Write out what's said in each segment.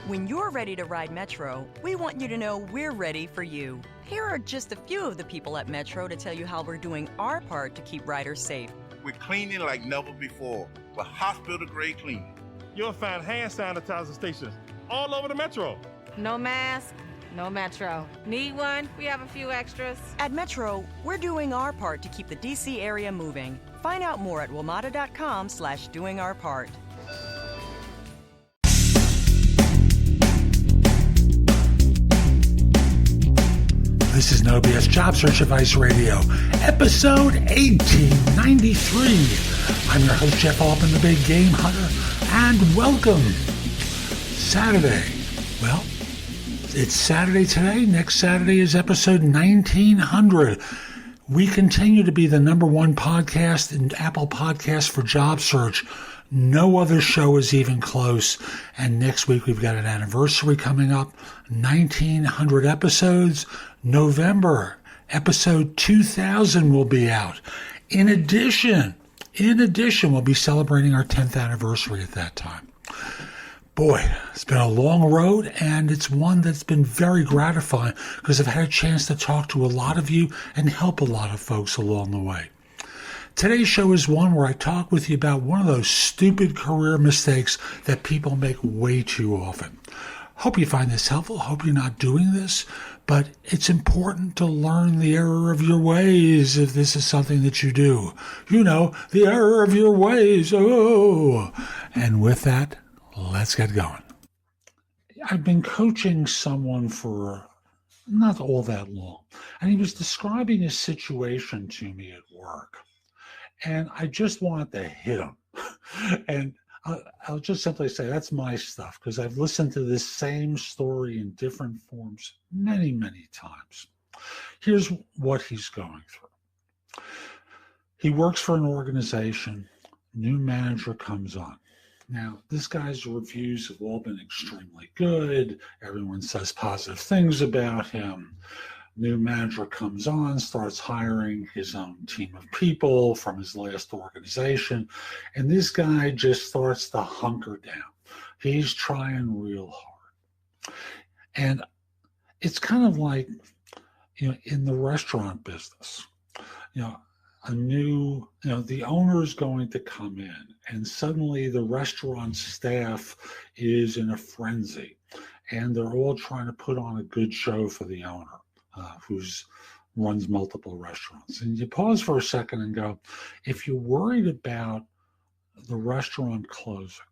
When you're ready to ride Metro, we want you to know we're ready for you. Here are just a few of the people at Metro to tell you how we're doing our part to keep riders safe. We're cleaning like never before with hospital-grade cleaning. You'll find hand sanitizer stations all over the Metro. No mask, no Metro. Need one? We have a few extras. At Metro, we're doing our part to keep the D.C. area moving. Find out more at WMATA.com/doingourpart. This is No BS Job Search Advice Radio, episode 1893. I'm your host, Jeff Altman, the Big Game Hunter, and welcome. Saturday. Well, it's Saturday today. Next Saturday is episode 1900. We continue to be the number one podcast in Apple Podcasts for job search. No other show is even close. And next week we've got an anniversary coming up. 1900 episodes. November, episode 2000 will be out. In addition, we'll be celebrating our 10th anniversary at that time. Boy, it's been a long road, and it's one that's been very gratifying because I've had a chance to talk to a lot of you and help a lot of folks along the way. Today's show is one where I talk with you about one of those stupid career mistakes that people make way too often. Hope you find this helpful. Hope you're not doing this, but it's important to learn the error of your ways if this is something that you do. You know, the error of your ways. Oh, and with that, let's get going. I've been coaching someone for not all that long, and he was describing a situation to me at work. And I just wanted to hit him. And I'll just simply say that's my stuff because I've listened to this same story in different forms many, many times. Here's what he's going through. He works for an organization. New manager comes on. Now, this guy's reviews have all been extremely good. Everyone says positive things about him. New manager comes on, starts hiring his own team of people from his last organization, and this guy just starts to hunker down. He's trying real hard. And it's kind of like, in the restaurant business, the owner is going to come in, and suddenly the restaurant staff is in a frenzy, and they're all trying to put on a good show for the owner. Who runs multiple restaurants. And you pause for a second and go, if you're worried about the restaurant closing,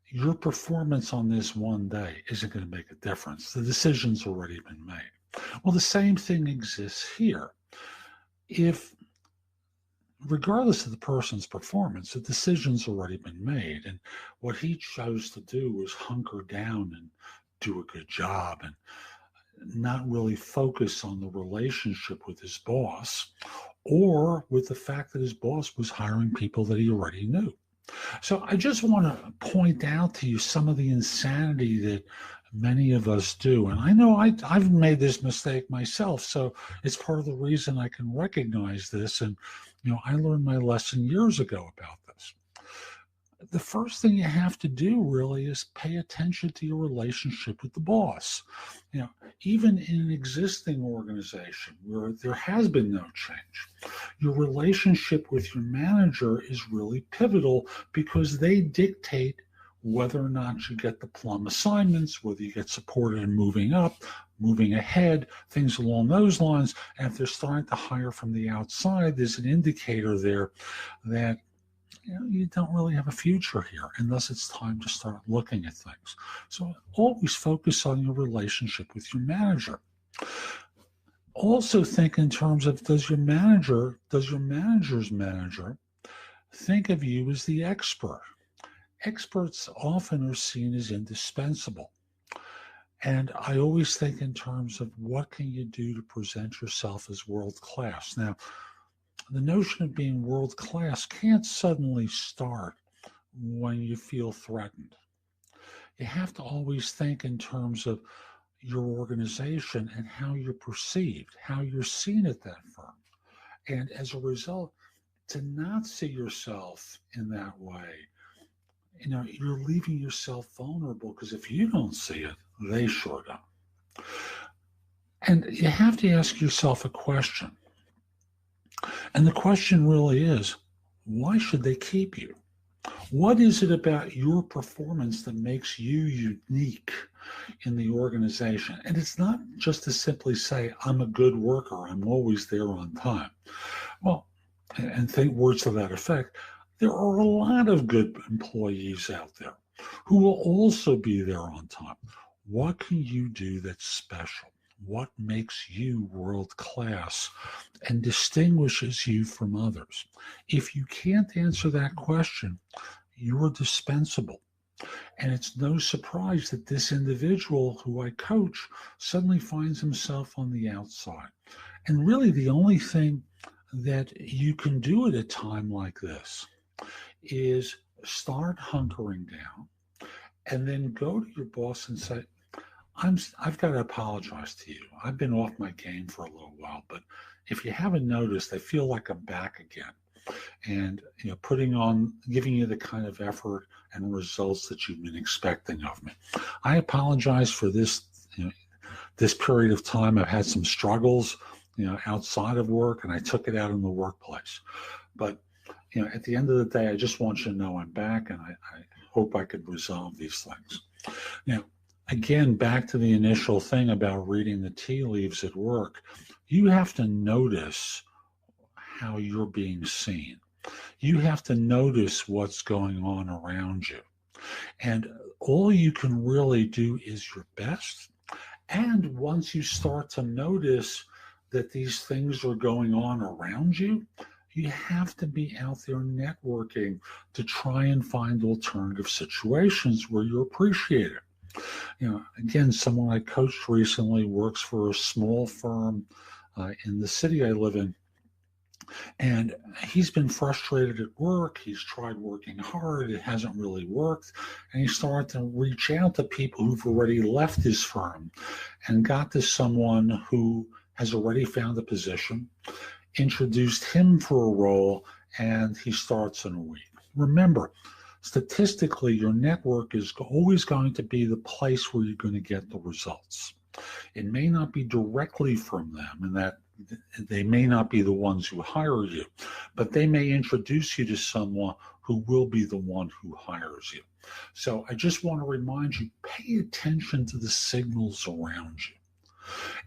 your performance on this one day isn't going to make a difference. The decision's already been made. Well, the same thing exists here. If, regardless of the person's performance, the decision's already been made. And what he chose to do was hunker down and do a good job and not really focus on the relationship with his boss or with the fact that his boss was hiring people that he already knew. So I just want to point out to you some of the insanity that many of us do. And I know I've made this mistake myself, so it's part of the reason I can recognize this. And, I learned my lesson years ago about this. The first thing you have to do really is pay attention to your relationship with the boss. Even in an existing organization where there has been no change, your relationship with your manager is really pivotal because they dictate whether or not you get the plum assignments, whether you get supported in moving up, moving ahead, things along those lines. And if they're starting to hire from the outside, there's an indicator there that you don't really have a future here unless it's time to start looking at things. So always focus on your relationship with your manager. Also think in terms of does your manager's manager think of you as the expert? Experts often are seen as indispensable. And I always think in terms of what can you do to present yourself as world class. Now, the notion of being world class can't suddenly start when you feel threatened. You have to always think in terms of your organization and how you're perceived, how you're seen at that firm. And as a result, to not see yourself in that way you're leaving yourself vulnerable, because if you don't see it, they sure don't. And you have to ask yourself a question. And the question really is, why should they keep you? What is it about your performance that makes you unique in the organization? And it's not just to simply say, I'm a good worker, I'm always there on time. Well, and think words to that effect, there are a lot of good employees out there who will also be there on time. What can you do that's special? What makes you world class and distinguishes you from others? If you can't answer that question, you're dispensable. And it's no surprise that this individual who I coach suddenly finds himself on the outside. And really, the only thing that you can do at a time like this is start hunkering down and then go to your boss and say, I've got to apologize to you. I've been off my game for a little while, but if you haven't noticed, I feel like I'm back again. And giving you the kind of effort and results that you've been expecting of me. I apologize for this, this period of time. I've had some struggles, outside of work, and I took it out in the workplace. But at the end of the day, I just want you to know I'm back, and I hope I could resolve these things. Now, again, back to the initial thing about reading the tea leaves at work, you have to notice how you're being seen. You have to notice what's going on around you. And all you can really do is your best. And once you start to notice that these things are going on around you, you have to be out there networking to try and find alternative situations where you're appreciated. Again, someone I coached recently works for a small firm in the city I live in. And he's been frustrated at work. He's tried working hard. It hasn't really worked. And he started to reach out to people who've already left his firm and got to someone who has already found a position, introduced him for a role, and he starts in a week. Remember, statistically, your network is always going to be the place where you're going to get the results. It may not be directly from them, and that they may not be the ones who hire you, but they may introduce you to someone who will be the one who hires you. So I just want to remind you, pay attention to the signals around you.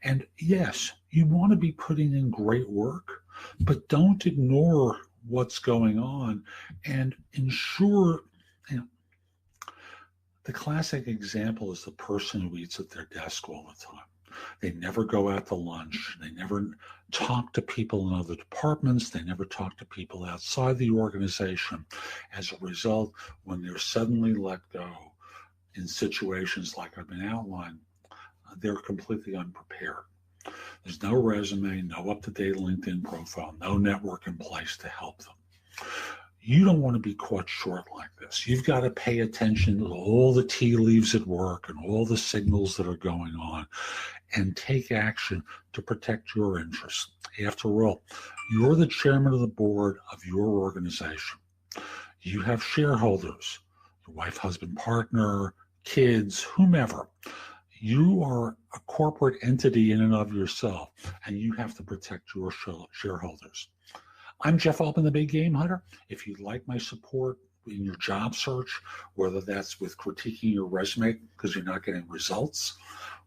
And yes, you want to be putting in great work, but don't ignore what's going on and ensure. The classic example is the person who eats at their desk all the time. They never go out to lunch. They never talk to people in other departments. They never talk to people outside the organization. As a result, when they're suddenly let go in situations like I've been outlined, they're completely unprepared. There's no resume, no up-to-date LinkedIn profile, no network in place to help them. You don't want to be caught short like this. You've got to pay attention to all the tea leaves at work and all the signals that are going on and take action to protect your interests. After all, you're the chairman of the board of your organization. You have shareholders, your wife, husband, partner, kids, whomever. You are a corporate entity in and of yourself, and you have to protect your shareholders. I'm Jeff Altman, the Big Game Hunter. If you'd like my support in your job search, whether that's with critiquing your resume because you're not getting results,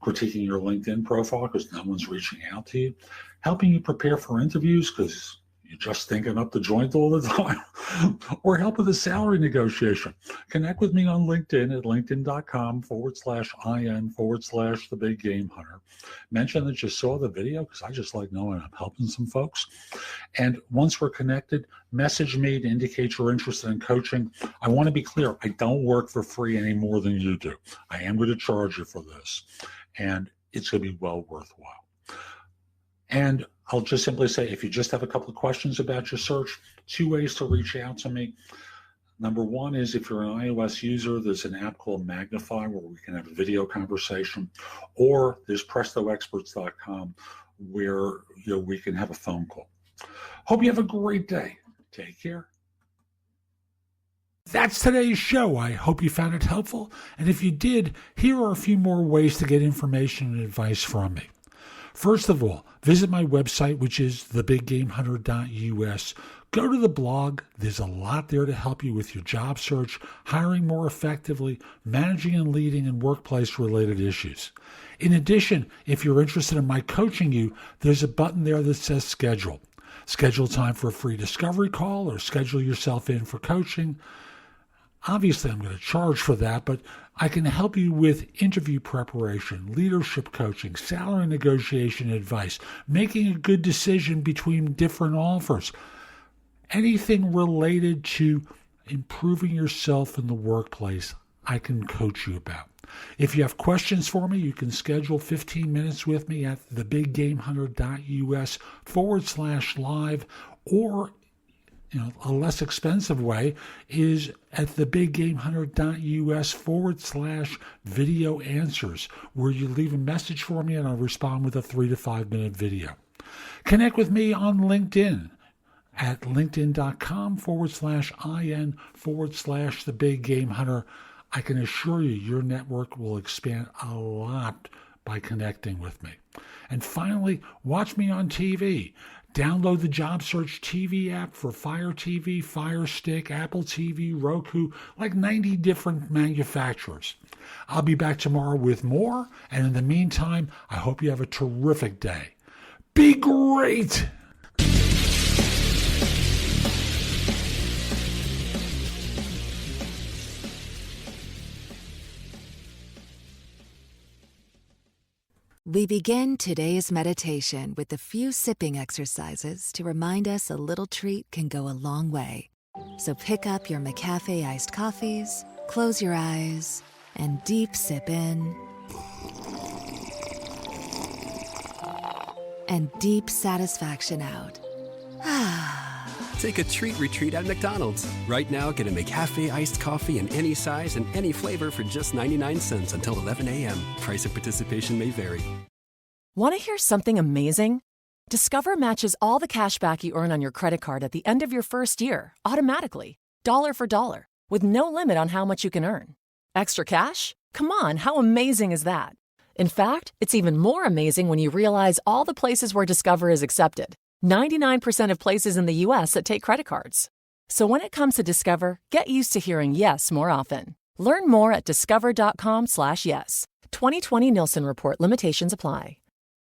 critiquing your LinkedIn profile because no one's reaching out to you, helping you prepare for interviews because you're just thinking up the joint all the time, or help with a salary negotiation. Connect with me on LinkedIn at linkedin.com/IN/the Big Game Hunter. Mention that you saw the video because I just like knowing I'm helping some folks. And once we're connected, message me to indicate you're interested in coaching. I want to be clear, I don't work for free any more than you do. I am going to charge you for this, and it's going to be well worthwhile. And I'll just simply say, if you just have a couple of questions about your search, 2 ways to reach out to me. Number one is if you're an iOS user, there's an app called Magnify where we can have a video conversation, or there's PrestoExperts.com where we can have a phone call. Hope you have a great day. Take care. That's today's show. I hope you found it helpful. And if you did, here are a few more ways to get information and advice from me. First of all, visit my website, which is thebiggamehunter.us. Go to the blog. There's a lot there to help you with your job search, hiring more effectively, managing and leading, and workplace-related issues. In addition, if you're interested in my coaching you, there's a button there that says schedule. Schedule time for a free discovery call or schedule yourself in for coaching. Obviously, I'm going to charge for that, but I can help you with interview preparation, leadership coaching, salary negotiation advice, making a good decision between different offers, anything related to improving yourself in the workplace, I can coach you about. If you have questions for me, you can schedule 15 minutes with me at thebiggamehunter.us/live, or a less expensive way is at thebiggamehunter.us/video answers, where you leave a message for me and I'll respond with a 3 to 5 minute video. Connect with me on LinkedIn at linkedin.com/in/thebiggamehunter. I can assure you your network will expand a lot by connecting with me. And finally, watch me on TV. Download the JobSearch TV app for Fire TV, Fire Stick, Apple TV, Roku, like 90 different manufacturers. I'll be back tomorrow with more, and in the meantime, I hope you have a terrific day. Be great! We begin today's meditation with a few sipping exercises to remind us a little treat can go a long way. So pick up your McCafe iced coffees, close your eyes, and deep sip in. And deep satisfaction out. Take a treat retreat at McDonald's. Right now, get a McCafe iced coffee in any size and any flavor for just 99 cents until 11 a.m. Price of participation may vary. Want to hear something amazing? Discover matches all the cash back you earn on your credit card at the end of your first year, automatically, dollar for dollar, with no limit on how much you can earn. Extra cash? Come on, how amazing is that? In fact, it's even more amazing when you realize all the places where Discover is accepted. 99% of places in the U.S. that take credit cards. So when it comes to Discover, get used to hearing yes more often. Learn more at discover.com/yes. 2020 Nielsen Report limitations apply.